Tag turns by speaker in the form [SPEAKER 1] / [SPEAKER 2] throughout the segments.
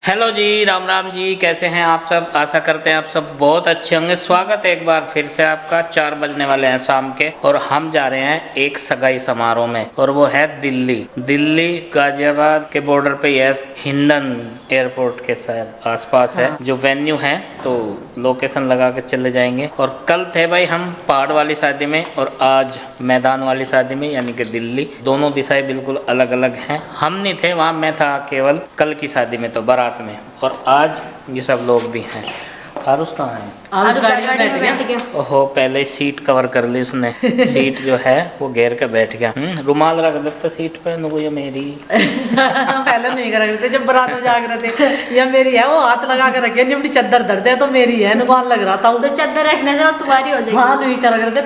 [SPEAKER 1] Hello जी, राम राम जी। कैसे हैं आप सब? आशा करते हैं आप सब बहुत अच्छे होंगे। स्वागत है एक बार फिर से आपका। 4 बजने वाले हैं शाम के और हम जा रहे हैं एक सगाई समारोह में, और वो है दिल्ली गाजियाबाद के बॉर्डर पे। यह हिंडन एयरपोर्ट के शायद आसपास है जो वेन्यू है, तो लोकेशन लगा के चले जाएंगे। और कल थे भाई हम पहाड़ वाली शादी में और आज मैदान वाली शादी में, यानी कि दिल्ली। दोनों दिशाएं बिल्कुल अलग अलग हैं। हम नहीं थे वहाँ, मैं था केवल कल की शादी में, तो बारात में। और आज ये सब लोग भी हैं। आरुष कहाँ है?
[SPEAKER 2] आरुष गाड़ी में बैठ गया।
[SPEAKER 1] ओहो, पहले सीट कवर कर ली उसने। सीट जो है वो घेर के बैठ गया। रुमाल रख देते सीट पे, नुको ये मेरी।
[SPEAKER 2] पहले नहीं कर रहे थे, जब बारात में जाग रहे थे ये मेरी है, वो हाथ लगा के रखे अपनी चादर धर दे तो मेरी है, नुकसान लग रहा था।
[SPEAKER 3] तो चादर रखने से तुम्हारी हो जाएगी।
[SPEAKER 2] हाँ, नहीं कर रहे थे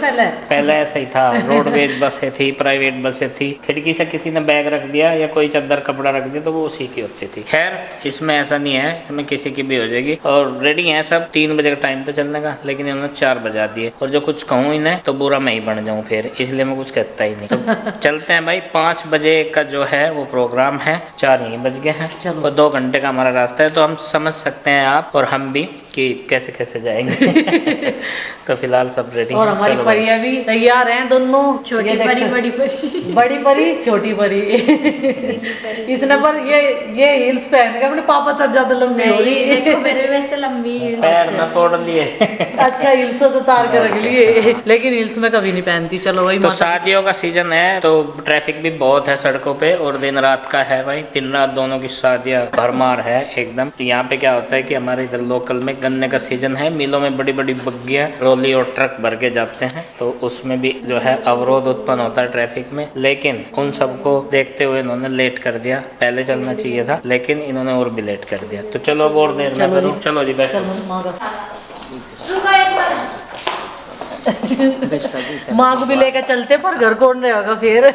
[SPEAKER 2] पहले
[SPEAKER 1] ऐसे ही था। रोडवेज बसें थी, प्राइवेट बसें थी, खिड़की से किसी ने बैग रख दिया या कोई चादर कपड़ा रख दिया तो वो उसी की होती थी। खैर, इसमें ऐसा नहीं है, इसमें किसी की भी हो जाएगी। और रेडी है सब, 3 बजे का टाइम तो चलने का, लेकिन इन्होंने 4 बजा दिए। और जो कुछ कहूँ इन्हें तो बुरा मैं ही बन जाऊँ फिर, इसलिए मैं कुछ कहता ही नहीं। तो चलते हैं भाई। 5 बजे का जो है वो प्रोग्राम है, 4 ही बज गए हैं। और 2 घंटे का हमारा रास्ता है, तो हम समझ सकते हैं आप और हम भी कि कैसे कैसे जाएंगे। तो फिलहाल सब रेडी
[SPEAKER 2] और हमारी परियां भी तैयार हैं दोनों।
[SPEAKER 3] छोटी परी, बड़ी परी।
[SPEAKER 2] बड़ी परी, छोटी परी। इसने पर ये हिल्स पहन के अपने पापा तक ज्यादा लंबी हो रही है।
[SPEAKER 3] देखो मेरे वैसे लंबी
[SPEAKER 1] पैर न तोड़ लिए।
[SPEAKER 2] अच्छा, हिल्स तो तार के रख लिए, लेकिन हिल्स में कभी नहीं पहनती। चलो भाई,
[SPEAKER 1] तो शादियों का सीजन है तो ट्रैफिक भी बहुत है सड़कों पे, और दिन रात का है भाई। दिन रात दोनों की शादियां भरमार है एकदम। तो यहाँ पे क्या होता है कि हमारे इधर लोकल में गन्ने का सीजन है, मिलों में बड़ी बड़ी बग्गियां, ट्रॉली और ट्रक भर के जाते हैं, तो उसमें भी जो है अवरोध उत्पन्न होता है ट्रैफिक में। लेकिन उन सबको देखते हुए इन्होंने लेट कर दिया। पहले चलना चाहिए था, लेकिन इन्होंने और भी लेट कर दिया। तो चलो अब और देर ना करो, चलो जी बैठो।
[SPEAKER 2] माँ को भी लेकर चलते, पर घर कौन रहेगा फिर?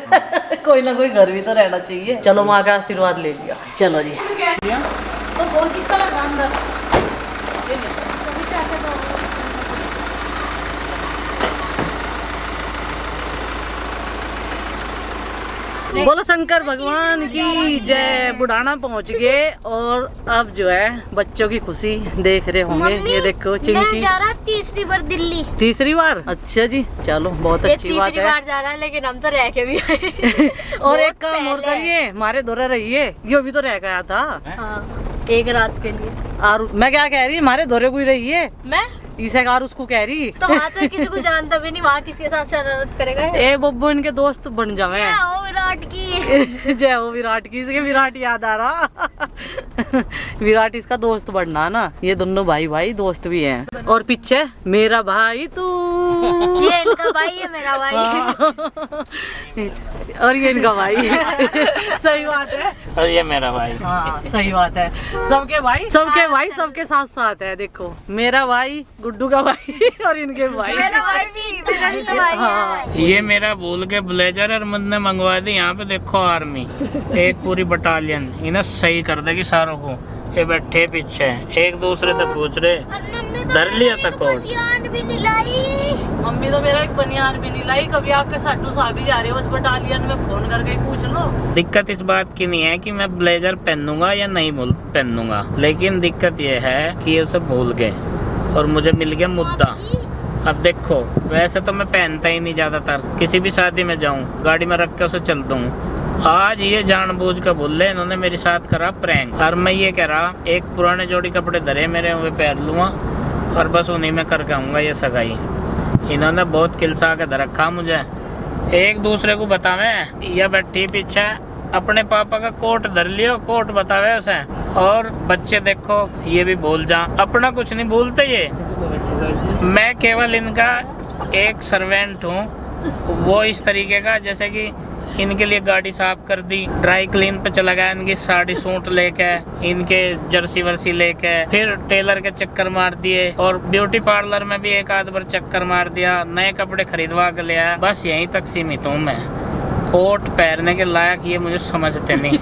[SPEAKER 2] कोई ना कोई घर भी तो रहना चाहिए। चलो, माँ का आशीर्वाद ले लिया। चलो जी। तो फोन किसका लगा अंदर? बोलो शंकर भगवान की जय। बुढ़ाना पहुंच गए और अब जो है बच्चों की खुशी देख रहे होंगे। ये देखो चिंकी
[SPEAKER 3] मैं जा रहा तीसरी बार दिल्ली।
[SPEAKER 2] तीसरी बार? अच्छा जी, चलो बहुत अच्छी बात है।
[SPEAKER 3] तीसरी बार जा रहा है, लेकिन हम तो रह के भी आए।
[SPEAKER 2] और एक काम और करिए, हमारे दौरा रहिए। ये भी तो रह गया था।
[SPEAKER 3] हाँ, एक रात के लिए।
[SPEAKER 2] और मैं क्या कह रही, हमारे दौरे कोई रहिए।
[SPEAKER 3] मैं
[SPEAKER 2] इसे कार उसको कह रही
[SPEAKER 3] तो वहाँ तो किसी को जानता भी नहीं, वहाँ किसी के साथ शरारत करेगा।
[SPEAKER 2] ए बब्बू, इनके दोस्त बन जावे।
[SPEAKER 3] जय हो विराट की।
[SPEAKER 2] जय हो विराट की। इसके विराट याद आ रहा। विराट इसका दोस्त बनना ना। ये दोनों भाई भाई दोस्त भी हैं। और पीछे मेरा भाई तू।
[SPEAKER 3] ये इनका भाई है, मेरा भाई।
[SPEAKER 2] और ये इनका भाई। सही बात है।
[SPEAKER 1] और ये मेरा भाई।
[SPEAKER 2] हाँ, सही बात है। सबके भाई सबके साथ साथ है। देखो, मेरा भाई, गुड्डू का भाई और इनके भाई।
[SPEAKER 3] मेरा भाई भी, मेरा भी तो भाई है।
[SPEAKER 1] ये मेरा भूल के ब्लेजर और मुझने मंगवा दी। यहाँ पे देखो आर्मी, एक पूरी बटालियन इन्हें सही कर देगी सारों को। ये बैठे पीछे एक दूसरे से पूछ रहे, धर लिया था कोट।
[SPEAKER 3] भी नहीं लाई।
[SPEAKER 2] मम्मी तो मेरा एक बनियान भी नहीं लाई। कभी आपके साटू साहब भी जा रहे हो उस बटालियन में, फोन करके पूछ लो।
[SPEAKER 1] दिक्कत इस बात की नहीं है कि मैं ब्लेजर पहनूंगा या नहीं पहनूंगा, लेकिन दिक्कत ये है कि ये सब भूल गए और मुझे मिल गया मुद्दा। अब देखो, वैसे तो मैं पहनता ही नहीं ज्यादातर, किसी भी शादी में जाऊं गाड़ी में रख के उसे चलता हूँ। आज ये जानबूझ कर बोले, इन्होंने मेरे साथ करा प्रैंक। और मैं ये कह रहा, एक पुराने जोड़ी कपड़े धरे मेरे, वे पहन लूँगा और बस उन्हीं में करके आऊँगा ये सगाई। इन्होंने बहुत किलसा के धर रखा मुझे। एक दूसरे को बतावे, या बैठी पीछे अपने पापा का कोट धर लियो, कोट बतावे उसे। और बच्चे देखो, ये भी भूल जा, अपना कुछ नहीं भूलते ये। मैं केवल इनका एक सर्वेंट हूँ, वो इस तरीके का जैसे कि इनके लिए गाड़ी साफ कर दी, ड्राई क्लीन पे चला गया, इनकी साड़ी सूट लेके, इनके जर्सी वर्सी लेके, फिर टेलर के चक्कर मार दिए, और ब्यूटी पार्लर में भी एक आध बार चक्कर मार दिया, नए कपड़े खरीदवा के ले आया। बस यहीं तक सीमित हूँ मैं। कोट पहनने के लायक ये मुझे समझते नहीं।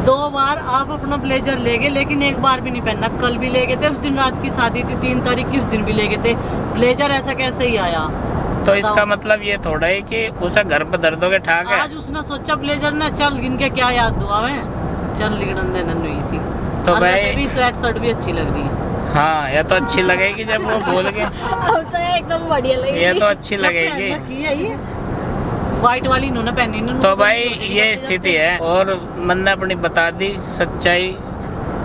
[SPEAKER 2] 2 बार आप अपना ब्लेजर ले गए, लेकिन एक बार भी नहीं पहना। कल भी ले गए थे, उस दिन रात की शादी थी 3 तारीख की, उस दिन भी ले गए थे ब्लेजर। ऐसा कैसे ही आया?
[SPEAKER 1] तो इसका मतलब ये थोड़ा है कि उसे घर पर धर दोगे ठाक है।
[SPEAKER 2] आज उसने सोचा ब्लेजर ने, चल इनके क्या याद दुआ है, चल लिगड़न देना नहीं सी।
[SPEAKER 1] तो
[SPEAKER 2] और वैसे
[SPEAKER 1] भाई
[SPEAKER 2] भी स्वेट शर्ट भी अच्छी लग रही है।
[SPEAKER 1] हाँ, या तो अच्छी लगेगी जब वो बोल के,
[SPEAKER 3] अब तो एकदम बढ़िया लगी।
[SPEAKER 1] ये तो अच्छी लगेगी।
[SPEAKER 2] ये व्हाइट वाली इन्होंने पहनी ना।
[SPEAKER 1] तो भाई ये स्थिति है, और मैंने अपनी बता दी सच्चाई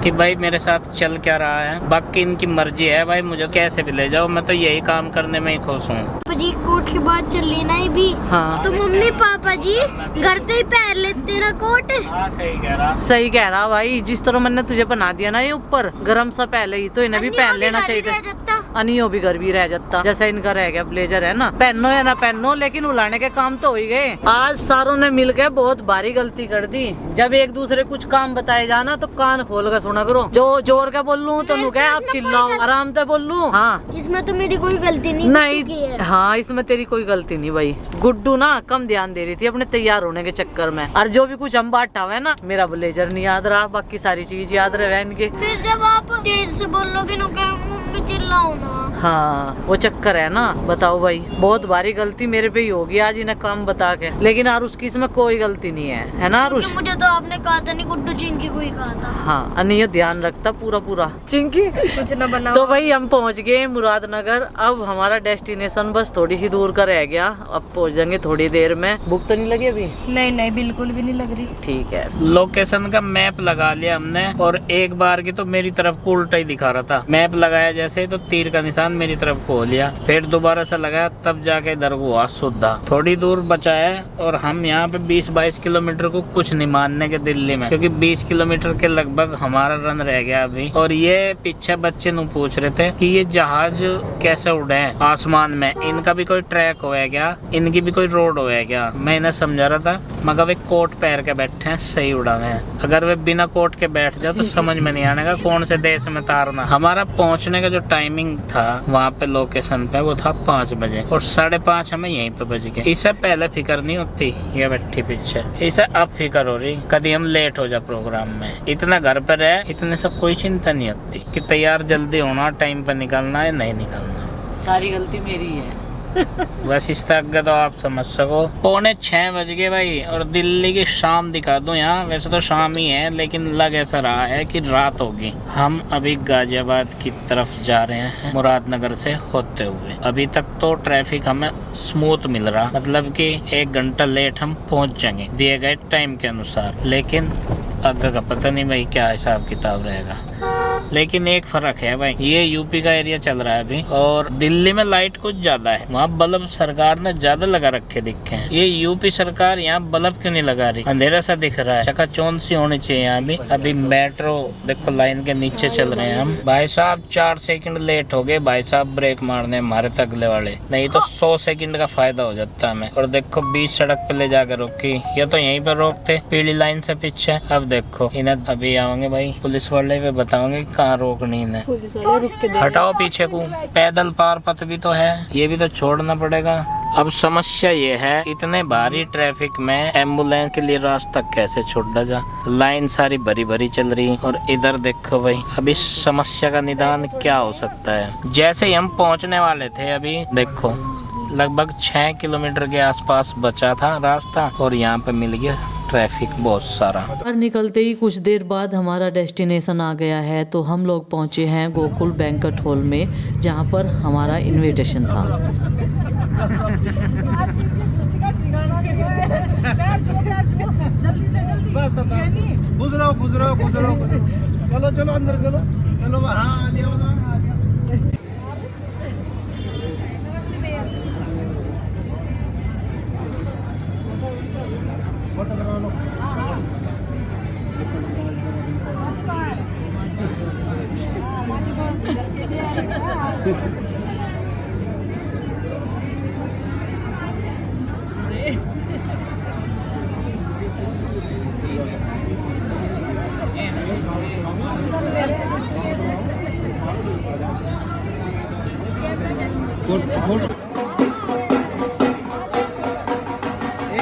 [SPEAKER 1] कि भाई मेरे साथ चल क्या रहा है। बाकी इनकी मर्जी है भाई, मुझे कैसे भी ले जाओ, मैं तो यही काम करने में ही खुश हूँ।
[SPEAKER 3] जी कोट के बाद चल लेना ही भी।
[SPEAKER 2] हाँ।
[SPEAKER 3] तो मम्मी पापा जी घर से ही पहन लेते ना कोट।
[SPEAKER 1] हाँ, सही कह रहा।
[SPEAKER 2] सही कह रहा भाई, जिस तरह मैंने तुझे बना दिया ना ये ऊपर गरम सा पहले ही, तो इन्हें भी पहन लेना चाहिए था। अनियो भी घर भी रह जाता जैसा इनका रह गया ब्लेजर है ना। पहनो या ना पहनो, लेकिन उलाने के काम तो हो ही गए। आज सारों ने मिलकर बहुत भारी गलती कर दी। जब एक दूसरे कुछ काम बताए जाना तो कान खोल कर सुना करो। जो जोर के बोल लूँ तो नु क्या आप चिल्लाओ, आराम से बोल लूँ। हाँ
[SPEAKER 3] इसमें तो मेरी कोई गलती नहीं।
[SPEAKER 2] नहीं,
[SPEAKER 3] की है।
[SPEAKER 2] हाँ इसमें तेरी कोई गलती नहीं भाई। गुड्डू ना कम ध्यान दे रही थी अपने तैयार होने के चक्कर में, और जो भी कुछ हम बांटा हुआ है ना, मेरा ब्लेजर नहीं याद रहा, बाकी सारी चीज याद रहे इनके।
[SPEAKER 3] फिर जब आप तेज से बोलोगे ना क्या मम्मी चिल्लाओ ना।
[SPEAKER 2] हाँ वो चक्कर है ना। बताओ भाई, बहुत भारी गलती मेरे पे ही होगी आज इन्हें काम बता के, लेकिन आरुष की इसमें कोई गलती नहीं है ना आरुष?
[SPEAKER 3] मुझे तो आपने कहा था नहीं, गुड्डू चिंकी को ही कहा था।
[SPEAKER 2] हाँ अनियो ध्यान रखता पूरा पूरा। चिंकी
[SPEAKER 3] कुछ न बनाओ।
[SPEAKER 2] तो भाई हम पहुंच गए मुरादनगर। अब हमारा डेस्टिनेशन बस थोड़ी सी दूर का रह गया, अब पहुंच जाएंगे थोड़ी देर में। भूख तो नहीं लगी अभी?
[SPEAKER 3] नहीं नहीं बिल्कुल भी नहीं लग रही।
[SPEAKER 2] ठीक है।
[SPEAKER 1] लोकेशन का मैप लगा लिया हमने, और एक बार की तो मेरी तरफ को उल्टा ही दिखा रहा था। मैप लगाया जैसे ही तो तीर का निशान मेरी तरफ को हो लिया, फिर दोबारा से लगाया, तब जाके इधर को हुआ सुद्धा। थोड़ी दूर बचा है, और हम यहाँ पे 20-22 किलोमीटर को कुछ नहीं मानने के दिल्ली में, क्योंकि 20 किलोमीटर के लगभग हमारा रन रह गया अभी। और ये पीछे बच्चे नु पूछ रहे थे कि ये जहाज कैसे उड़े हैं आसमान में, इनका भी कोई ट्रैक होया क्या, इनकी भी कोई रोड होया क्या। मैं इन्हें समझा रहा था, मगर वे कोट पहन के बैठे हैं, सही उड़ा है। अगर वे बिना कोट के बैठ जाए तो समझ में नहीं आने का कौन से देश में तारना। हमारा पहुंचने का जो टाइमिंग था वहाँ पे लोकेशन पे, वो था 5 बजे, और 5:30 हमें यहीं पे बज गए। इससे पहले फिक्र नहीं होती, ये बैठी पीछे, इसे अब फिक्र हो रही कभी हम लेट हो जाए प्रोग्राम में। इतना घर पे रहे, इतने सब कोई चिंता नहीं होती कि तैयार जल्दी होना, टाइम पे निकलना है नहीं निकलना।
[SPEAKER 2] सारी गलती मेरी है।
[SPEAKER 1] बस इस तक तो आप समझ सको। 5:45 बज गए भाई, और दिल्ली की शाम दिखा दूं यहाँ। वैसे तो शाम ही है, लेकिन लग ऐसा रहा है कि रात होगी। हम अभी गाजियाबाद की तरफ जा रहे हैं मुरादनगर से होते हुए। अभी तक तो ट्रैफिक हमें स्मूथ मिल रहा, मतलब कि 1 घंटा लेट हम पहुँच जाएंगे दिए गए टाइम के अनुसार। लेकिन आगे का पता नहीं भाई क्या हिसाब किताब रहेगा। लेकिन एक फर्क है भाई, ये यूपी का एरिया चल रहा है अभी, और दिल्ली में लाइट कुछ ज्यादा है। वहाँ बल्ब सरकार ने ज्यादा लगा रखे दिखे हैं। ये यूपी सरकार यहाँ बल्ब क्यों नहीं लगा रही? अंधेरा सा दिख रहा है। चकाचौंध सी होनी चाहिए यहाँ भी। अभी मेट्रो देखो लाइन के नीचे चल रहे हैं हम। भाई साहब 4 सेकंड लेट हो गए भाई साहब, ब्रेक मारने हमारे तगले वाले, नहीं तो 100 सेकंड का फायदा हो जाता हमें। और देखो बीच सड़क पे ले जाकर रोकी, या तो यहीं पर रोकते पीली लाइन से पीछे। अब देखो इन्हें अभी आएंगे भाई पुलिस वाले, वे बताओगे कहाँ रोकनी है। हटाओ पीछे को, पैदल पार पथ भी तो है, ये भी तो छोड़ना पड़ेगा। अब समस्या ये है, इतने भारी ट्रैफिक में एम्बुलेंस के लिए रास्ता कैसे छोड़ा जा। लाइन सारी भरी भरी चल रही, और इधर देखो भाई अब इस समस्या का निदान क्या हो सकता है। जैसे ही हम पहुंचने वाले थे, अभी देखो लगभग 6 किलोमीटर के आसपास बचा था रास्ता, और यहाँ पे मिल गया ट्रैफिक बहुत सारा।
[SPEAKER 2] और निकलते ही कुछ देर बाद हमारा डेस्टिनेशन आ गया है। तो हम लोग पहुंचे हैं गोकुल बैंक्वेट हॉल में, जहां पर हमारा इनविटेशन था।
[SPEAKER 4] चलो चलो अंदर चलो, चलो हाँ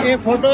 [SPEAKER 4] एक फोटो।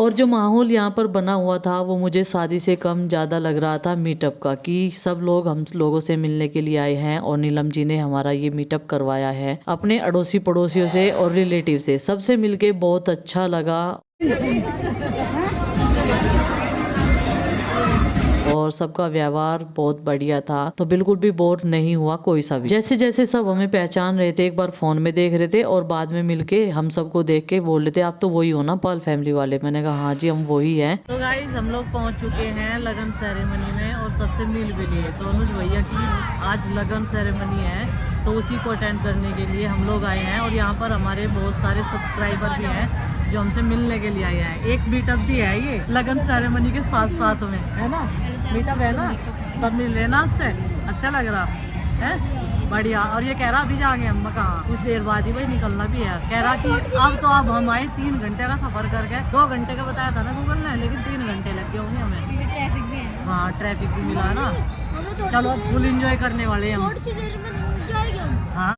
[SPEAKER 2] और जो माहौल यहाँ पर बना हुआ था वो मुझे शादी से कम ज़्यादा लग रहा था मीटअप का, कि सब लोग हम लोगों से मिलने के लिए आए हैं और नीलम जी ने हमारा ये मीटअप करवाया है अपने अड़ोसी पड़ोसियों से और रिलेटिव से। सबसे मिलके बहुत अच्छा लगा और सबका व्यवहार बहुत बढ़िया था, तो बिल्कुल भी बोर नहीं हुआ कोई सा भी। जैसे जैसे सब हमें पहचान रहे थे, एक बार फोन में देख रहे थे और बाद में मिलके हम सबको देख के बोल रहे थे आप तो वही हो ना पाल फैमिली वाले। मैंने कहा हाँ जी हम वही हैं। तो गाइस हम लोग पहुंच चुके हैं लगन सेरेमनी में और सबसे मिल भी लिए। तो अनुज भैया की आज लगन सेरेमनी है तो उसी को अटेंड करने के लिए हम लोग आए हैं और यहाँ पर हमारे बहुत सारे सब्सक्राइबर भी हैं जो हमसे मिलने के लिए आए हैं। एक मीटअप भी है ये लगन सेरेमनी के साथ साथ में, है ना? मीटअप है ना, सब मिल रहे ना आपसे, अच्छा लग रहा है, बढ़िया। और ये कह रहा अभी जाएंगे हम कहाँ, कुछ देर बाद ही भाई निकलना भी है। कह रहा कि अब तो अब हम आए 3 घंटे का सफर करके, 2 घंटे का बताया था ना गूगल ने, लेकिन 3 घंटे लग गए होंगे हमें।
[SPEAKER 3] ट्रैफिक भी है।
[SPEAKER 2] हाँ ट्रैफिक भी मिला ना, चलो फुल एंजॉय करने वाले हैं हम।
[SPEAKER 3] थोड़ी सी देर में रुक जाएंगे हम।
[SPEAKER 2] हाँ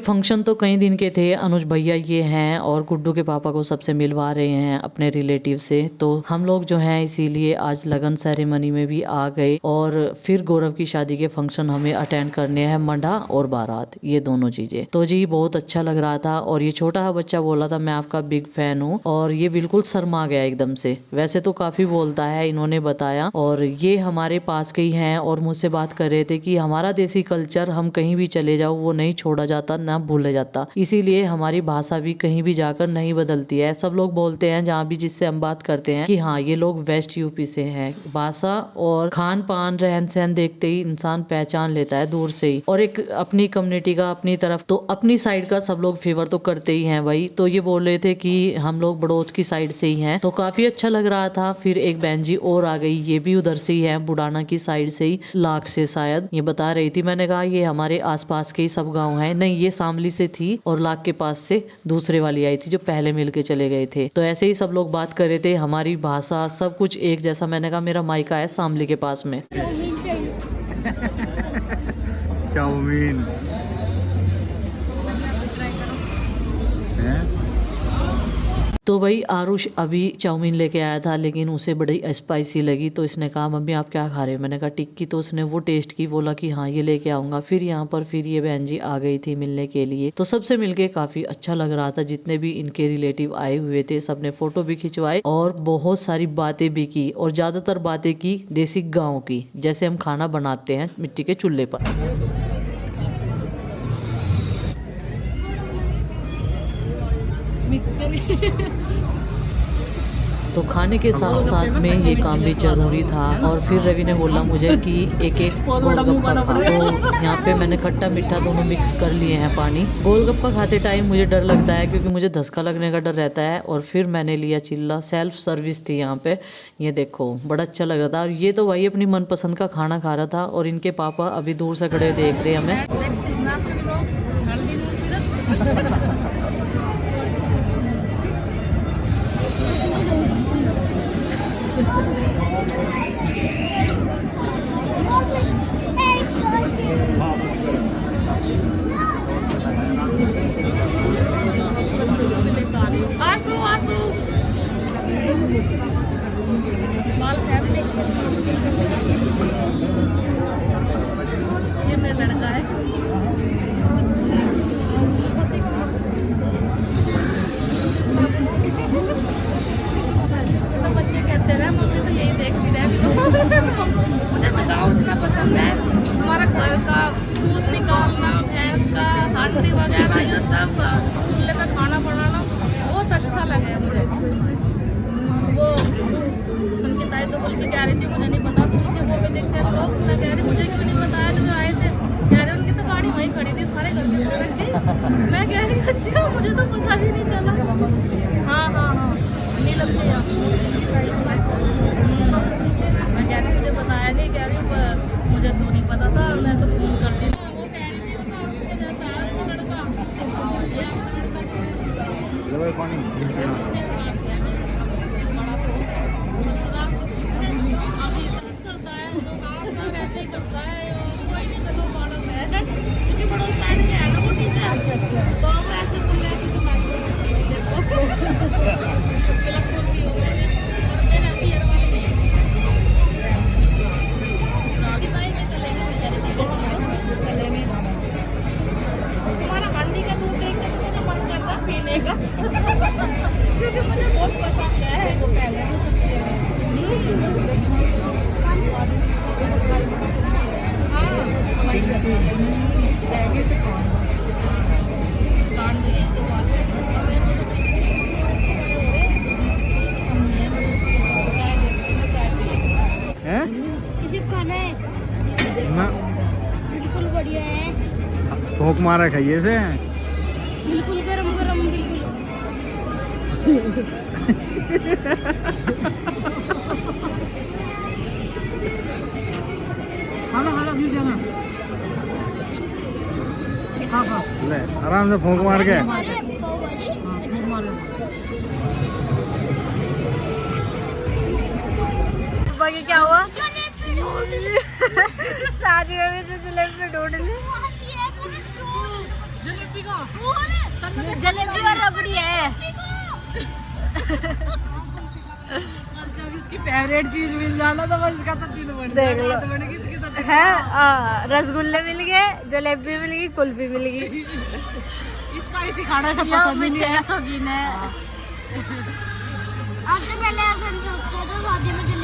[SPEAKER 2] फंक्शन तो कई दिन के थे। अनुज भैया ये हैं और गुड्डू के पापा को सबसे मिलवा रहे हैं अपने रिलेटिव से। तो हम लोग जो हैं इसीलिए आज लगन सेरेमनी में भी आ गए और फिर गौरव की शादी के फंक्शन हमें अटेंड करने हैं, मंडा और बारात, ये दोनों चीजें। तो जी बहुत अच्छा लग रहा था और ये छोटा बच्चा बोला था मैं आपका बिग फैन हूँ और ये बिल्कुल शर्मा गया एकदम से। वैसे तो काफी बोलता है इन्होंने बताया, और ये हमारे पास के ही हैं और मुझसे बात कर रहे थे कि हमारा देसी कल्चर हम कहीं भी चले जाओ वो नहीं छोड़ा जाता ना भूला जाता, इसीलिए हमारी भाषा भी कहीं भी जाकर नहीं बदलती है। सब लोग बोलते हैं जहाँ भी जिससे हम बात करते हैं कि हाँ ये लोग वेस्ट यूपी से हैं। भाषा और खान पान रहन सहन देखते ही इंसान पहचान लेता है दूर से ही। और एक अपनी कम्युनिटी का अपनी तरफ तो अपनी साइड का सब लोग फेवर तो करते ही हैं भाई। तो ये बोल रहे थे कि हम लोग बड़ौत की साइड से ही हैं, तो काफी अच्छा लग रहा था। फिर एक बहन जी और आ गई, ये भी उधर से ही है, बुढ़ाना की साइड से ही, लाख से शायद, ये बता रही थी। मैंने कहा ये हमारे आसपास के ही सब गाँव है। नहीं ये शामली से थी और लाख के पास से दूसरे वाली आई थी जो पहले मिलके चले गए थे। तो ऐसे ही सब लोग बात कर रहे थे, हमारी भाषा सब कुछ एक जैसा। मैंने कहा मेरा मायका है शामली के पास में।
[SPEAKER 4] चाउमीन
[SPEAKER 2] तो भाई आरुष अभी चाउमीन लेके आया था लेकिन उसे बड़ी स्पाइसी लगी, तो इसने कहा मम्मी आप क्या खा रहे हो? मैंने कहा टिक्की। तो उसने वो टेस्ट की, बोला कि हाँ ये लेके आऊंगा। फिर यहाँ पर फिर ये बहन जी आ गई थी मिलने के लिए, तो सबसे मिलके काफी अच्छा लग रहा था। जितने भी इनके रिलेटिव आए हुए थे सबने फोटो भी खिंचवाए और बहुत सारी बातें भी की, और ज्यादातर बातें की देसी गाँव की, जैसे हम खाना बनाते हैं मिट्टी के चूल्हे पर। तो खाने के साथ साथ में ये काम भी जरूरी था। और फिर रवि ने बोला मुझे कि एक गोलगप्पा खा। तो यहाँ पे मैंने खट्टा मीठा दोनों मिक्स कर लिए हैं पानी। गोलगप्पा खाते टाइम मुझे डर लगता है क्योंकि मुझे धक्का लगने का डर रहता है। और फिर मैंने लिया चिल्ला, सेल्फ सर्विस थी यहाँ पे, ये देखो बड़ा अच्छा लग रहा था। और ये तो भाई अपनी मनपसंद का खाना खा रहा था और इनके पापा अभी दूर से खड़े देख रहे हमें। ये मेरा लड़का है। तो बच्चे कहते रहे मम्मी तो यही देखती रहे। मुझे तो गाँव इतना पसंद है, हमारा घर का दूध निकालना, भैंस का हांडी वगैरह ये सब चूल्हे पे खाना बनाना बहुत अच्छा लगे मुझे। वो उनकी ताई तो बोल के कह रही थी मुझे नहीं पता, तो उनके वो भी देखते हैं लोग, मैं कह रही मुझे क्यों नहीं बताया जो आए थे? कह रहे उनकी तो गाड़ी वहीं खड़ी थी सारे घर के पास की। मैं कह रही अच्छा मुझे तो पता भी नहीं चला। हाँ हाँ हाँ नहीं लगते यार। मैं कह रही मुझे बताया नहीं, कह रही मुझे तो नहीं पता था, मैं तो फोन कर दी। वो कह रही थी तो उसके जैसा है आपका लड़का, ये आपका लड़का जो है
[SPEAKER 4] पानी
[SPEAKER 2] उसने शराब किया मेरे साथ, बड़ा तो शराब अभी तक करता है, तो हाँ सर ऐसे ही करता है, और कोई नहीं चलो मॉडल है, क्योंकि बड़ा साइड में है ना वो टीचर, तो वो ऐसे बोल रहा है कि तुम टीवी देखो बिल्कुल भी हो गए और मेरा बियर वाले नहीं भाई में चलेंगे चलेंगे तुम्हारा हल्दी का दूध देख के तो मुझे मन करता पीने का क्योंकि मुझे बहुत पसंद है वो पहले
[SPEAKER 4] हैं
[SPEAKER 3] किसी को खाना है
[SPEAKER 4] ना
[SPEAKER 3] बिल्कुल बढ़िया है,
[SPEAKER 4] भूख मारा खाइए से
[SPEAKER 3] बिल्कुल गरम गरम बिल्कुल।
[SPEAKER 2] हाँ भी जाना हाँ
[SPEAKER 4] ले आराम से भूख मार के
[SPEAKER 3] अरे पाव भाजी
[SPEAKER 5] बाकी क्या हुआ?
[SPEAKER 3] जलेबी ढूंढ ली।
[SPEAKER 5] शादी में भी तो जलेबी ढूंढ ली।
[SPEAKER 2] जलेबी का
[SPEAKER 5] जलेबी और रबड़ी है।
[SPEAKER 2] इसकी फेवरेट चीज मिल जाना तो बस इसका तो दिल बढ़
[SPEAKER 5] देख लो।
[SPEAKER 2] जाएगा किसकी तो
[SPEAKER 5] है रसगुल्ले मिल गए, जलेबी मिल गई, कुल्फी मिल गई।
[SPEAKER 2] स्पाइसी खाना सब पसंद ही नहीं है।
[SPEAKER 5] शौकीन है।
[SPEAKER 3] आज से पहले ऐसा नहीं सोचते थे शादी में जलेबी।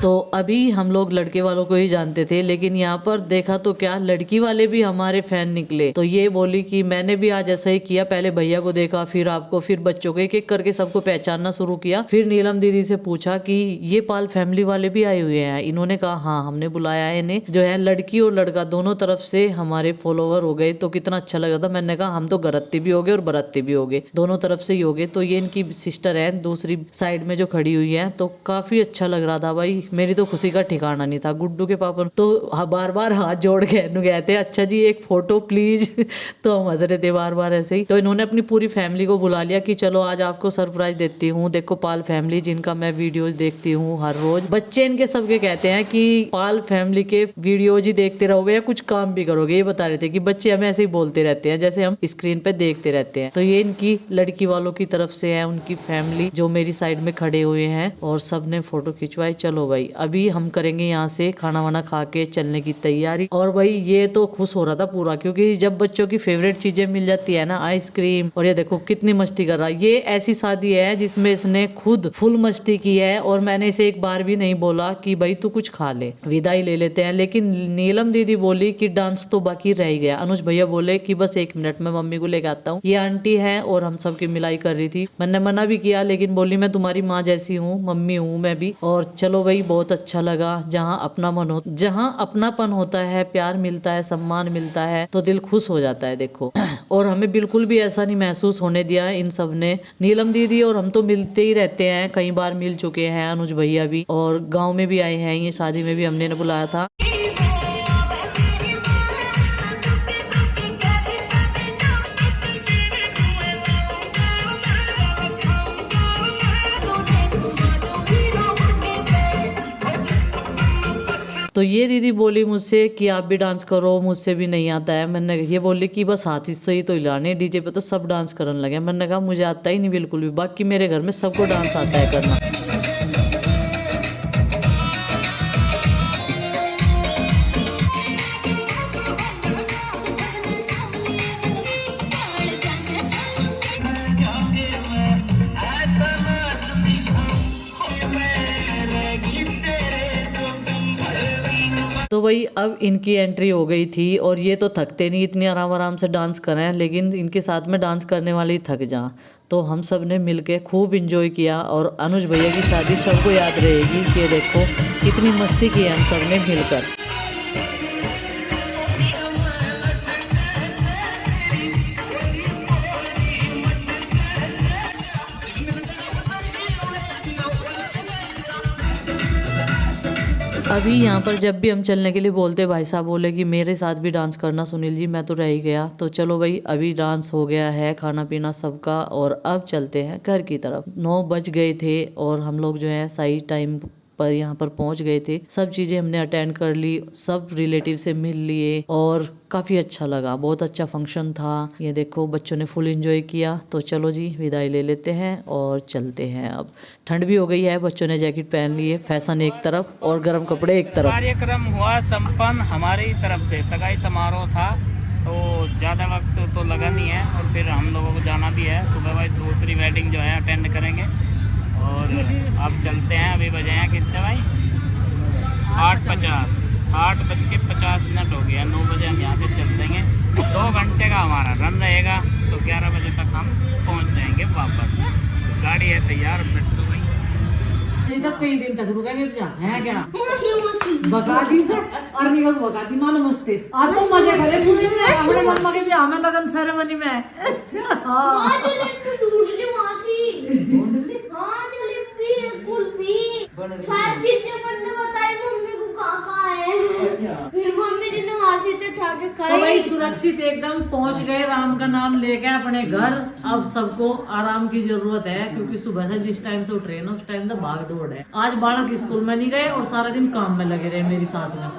[SPEAKER 2] तो अभी हम लोग लड़के वालों को ही जानते थे, लेकिन यहाँ पर देखा तो क्या लड़की वाले भी हमारे फैन निकले। तो ये बोली कि मैंने भी आज ऐसा ही किया, पहले भैया को देखा, फिर आपको, फिर बच्चों को, एक एक करके सबको पहचानना शुरू किया। फिर नीलम दीदी से पूछा कि ये पाल फैमिली वाले भी आए हुए हैं। इन्होंने कहा हाँ हमने बुलाया है इन्हें, जो है लड़की और लड़का दोनों तरफ से हमारे फॉलोवर हो गए। तो कितना अच्छा लग रहा था। मैंने कहा हम तो गरत्ती भी हो गए और बरत्ती भी हो गए, दोनों तरफ से ही हो गए। तो ये इनकी सिस्टर है दूसरी साइड में जो खड़ी हुई है। तो काफी अच्छा लग रहा था भाई, मेरी तो खुशी का ठिकाना नहीं था। गुड्डू के पापा तो बार बार हाथ जोड़ के गए थे, अच्छा जी एक फोटो प्लीज। तो हम हंस रहे थे बार बार ऐसे ही। तो इन्होंने अपनी पूरी फैमिली को बुला लिया कि चलो आज आपको सरप्राइज देती हूँ। देखो पाल फैमिली जिनका मैं वीडियोज देखती हूँ हर रोज, बच्चे इनके सबके कहते हैं कि पाल फैमिली के वीडियोज ही देखते रहोगे या कुछ काम भी करोगे। ये बता रहे थे कि बच्चे हमें ऐसे ही बोलते रहते हैं जैसे हम स्क्रीन पे देखते रहते हैं। तो ये इनकी लड़की वालों की तरफ से है, उनकी फैमिली जो मेरी साइड में खड़े हुए हैं और सबने फोटो खिंचवाई। चलो भाई अभी हम करेंगे यहाँ से खाना वाना खा के चलने की तैयारी। और भाई ये तो खुश हो रहा था पूरा, क्योंकि जब बच्चों की फेवरेट चीजें मिल जाती है ना, आइसक्रीम, और ये देखो कितनी मस्ती कर रहा है। ये ऐसी शादी है जिसमें इसने खुद फुल मस्ती की है और मैंने इसे एक बार भी नहीं बोला कि भाई तू कुछ खा ले, विदाई ले लेते हैं। लेकिन नीलम दीदी बोली कि डांस तो बाकी रह गया। अनुज भैया बोले कि बस 1 मिनट में मम्मी को लेकर आता हूँ। ये आंटी है और हम सबकी मिलाई कर रही थी। मैंने मना भी किया लेकिन बोली मैं तुम्हारी माँ जैसी हूँ, मम्मी हूँ मैं भी। और चलो भाई बहुत अच्छा लगा। जहाँ अपनापन होता है, प्यार मिलता है, सम्मान मिलता है तो दिल खुश हो जाता है। देखो और हमें बिल्कुल भी ऐसा नहीं महसूस होने दिया इन सब ने। नीलम दीदी और हम तो मिलते ही रहते हैं, कई बार मिल चुके हैं। अनुज भैया भी, और गाँव में भी आए हैं, ये शादी में भी हमने बुलाया था। तो ये दीदी बोली मुझसे कि आप भी डांस करो, मुझसे भी नहीं आता है। मैंने ये बोली कि बस हाथ से ही तो हिलाने, डीजे पे तो सब डांस करने लगे। मैंने कहा मुझे आता ही नहीं बिल्कुल भी, बाकी मेरे घर में सबको डांस आता है करना। तो भाई अब इनकी एंट्री हो गई थी और ये तो थकते नहीं, इतनी आराम आराम से डांस कर रहे हैं, लेकिन इनके साथ में डांस करने वाले ही थक जा। तो हम सब ने मिलके खूब इंजॉय किया और अनुज भैया की शादी सबको याद रहेगी कि देखो कितनी मस्ती की है हम सब ने मिलकर। अभी यहाँ पर जब भी हम चलने के लिए बोलते भाई साहब बोले कि मेरे साथ भी डांस करना सुनील जी, मैं तो रह ही गया। तो चलो भाई अभी डांस हो गया है, खाना पीना सबका, और अब चलते हैं घर की तरफ। 9 बज गए थे और हम लोग जो है सही टाइम पर यहाँ पर पहुंच गए थे। सब चीजें हमने अटेंड कर ली, सब रिलेटिव से मिल लिए और काफी अच्छा लगा, बहुत अच्छा फंक्शन था। ये देखो बच्चों ने फुल एंजॉय किया। तो चलो जी विदाई ले लेते हैं और चलते हैं। अब ठंड भी हो गई है, बच्चों ने जैकेट पहन ली है, फैशन एक तरफ और गर्म कपड़े एक तरफ।
[SPEAKER 1] कार्यक्रम हुआ संपन्न हमारी तरफ से, सगाई समारोह था, तो ज़्यादा वक्त तो लगा नहीं है और फिर हम लोगों को जाना भी है। सुबह भाई दूसरी वेडिंग जो है अटेंड करेंगे और अब चलते हैं। अभी बजे हैं कितने भाई? 8:50, 8:50 हो गया। 9 बजे हम यहाँ से चल देंगे। 2 घंटे का हमारा रन रहेगा, तो 11 बजे तक हम पहुँच जाएंगे वापस। गाड़ी है तैयार, बैठो भाई।
[SPEAKER 2] तो कई दिन तक रुकेंगे है क्या?
[SPEAKER 3] मौसी
[SPEAKER 2] बगाती से और निकल बगाती मालूम मस्ती। आज तो मजे करे पूरे में, हमारे मम्मा के ब्याह में लगन सेरेमनी में।
[SPEAKER 3] हाँ जलेबी ढूंढ ली मौसी। हाँ जलेबी कुल्फी सारी चीजें मैंने बताई मम्मी को कहाँ है। फिर मम्मी ने मौसी से उठा के
[SPEAKER 2] तो भाई
[SPEAKER 3] खाई।
[SPEAKER 2] सुरक्षित एकदम पहुंच गए, राम का नाम लेके अपने घर। अब सबको आराम की जरूरत है क्योंकि सुबह से जिस टाइम से उठ रहे हैं ना उस टाइम तो भाग दौड़ है। आज बालक स्कूल में नहीं गए और सारा दिन काम में लगे रहे मेरे साथ में।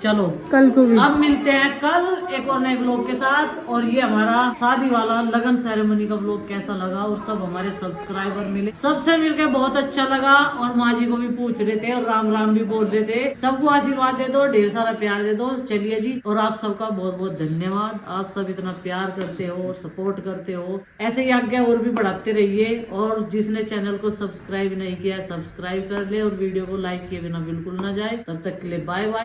[SPEAKER 2] चलो
[SPEAKER 5] कल को भी
[SPEAKER 2] अब मिलते हैं कल एक और नए व्लॉग के साथ। और ये हमारा शादी वाला लगन सेरेमनी का व्लॉग कैसा लगा और सब हमारे सब्सक्राइबर मिले, सबसे मिलकर बहुत अच्छा लगा। और माँ जी को भी पूछ रहे थे और राम राम भी बोल रहे थे। सबको आशीर्वाद दे दो, ढेर सारा प्यार दे दो। चलिए जी, और आप सबका बहुत बहुत धन्यवाद। आप सब इतना प्यार करते हो और सपोर्ट करते हो, ऐसे ही आगे और भी बढ़ाते रहिए। और जिसने चैनल को सब्सक्राइब नहीं किया सब्सक्राइब कर ले और वीडियो को लाइक किए बिना बिल्कुल ना जाए। तब तक के लिए बाय बाय।